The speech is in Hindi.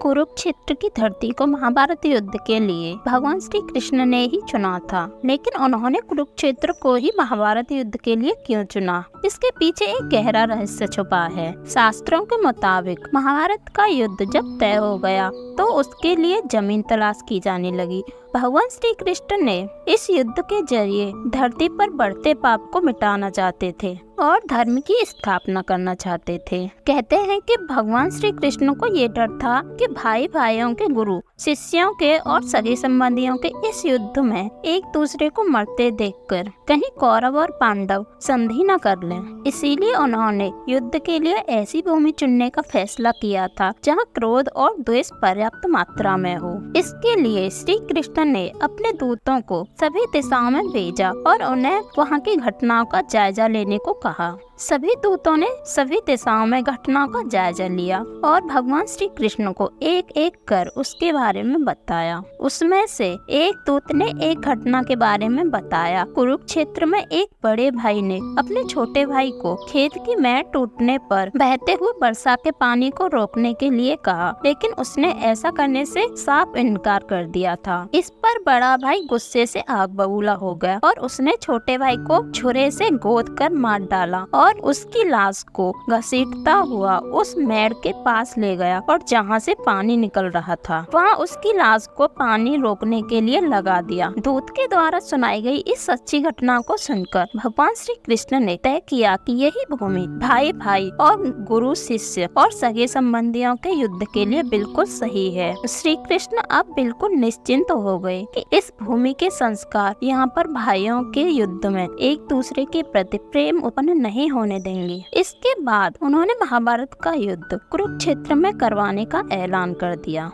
कुरुक्षेत्र की धरती को महाभारत युद्ध के लिए भगवान श्री कृष्ण ने ही चुना था, लेकिन उन्होंने कुरुक्षेत्र को ही महाभारत युद्ध के लिए क्यों चुना? इसके पीछे एक गहरा रहस्य छुपा है। शास्त्रों के मुताबिक महाभारत का युद्ध जब तय हो गया तो उसके लिए जमीन तलाश की जाने लगी। भगवान श्री कृष्ण ने इस युद्ध के जरिए धरती पर बढ़ते पाप को मिटाना चाहते थे और धर्म की स्थापना करना चाहते थे। कहते हैं कि भगवान श्री कृष्ण को ये डर था कि भाई भाइयों के, गुरु शिष्यों के और सगे संबंधियों के इस युद्ध में एक दूसरे को मरते देखकर कहीं कौरव और पांडव संधि न कर लें। इसीलिए उन्होंने युद्ध के लिए ऐसी भूमि चुनने का फैसला किया था जहाँ क्रोध और द्वेष पर्याप्त मात्रा में हो। इसके लिए श्री कृष्ण ने अपने दूतों को सभी दिशाओं में भेजा और उन्हें वहाँ की घटनाओं का जायजा लेने को कहा। सभी दूतों ने सभी दिशाओं में घटनाओं का जायजा लिया और भगवान श्री कृष्ण को एक एक कर उसके बारे में बताया। उसमें से एक दूत ने एक घटना के बारे में बताया। कुरुक्षेत्र में एक बड़े भाई ने अपने छोटे भाई को खेत की मेड़ टूटने पर बहते हुए वर्षा के पानी को रोकने के लिए कहा, लेकिन उसने ऐसा करने से साफ इनकार कर दिया था। इस पर बड़ा भाई गुस्से से आग बबूला हो गया और उसने छोटे भाई को छुरे से गोद कर मार डाला और उसकी लाश को घसीटता हुआ उस मेड़ के पास ले गया और जहाँ से पानी निकल रहा था वहाँ उसकी लाश को पानी रोकने के लिए लगा दिया। दूत के द्वारा सुनाई गई इस सच्ची घटना को सुनकर भगवान श्री कृष्ण ने तय किया कि यही भूमि भाई भाई और गुरु शिष्य और सगे संबंधियों के युद्ध के लिए बिल्कुल सही है। श्री कृष्ण अब बिल्कुल निश्चिंत हो गए कि इस भूमि के संस्कार यहाँ पर भाइयों के युद्ध में एक दूसरे के प्रति प्रेम उत्पन्न नहीं होने देंगे। इसके बाद उन्होंने महाभारत का युद्ध कुरुक्षेत्र में करवाने का ऐलान कर दिया।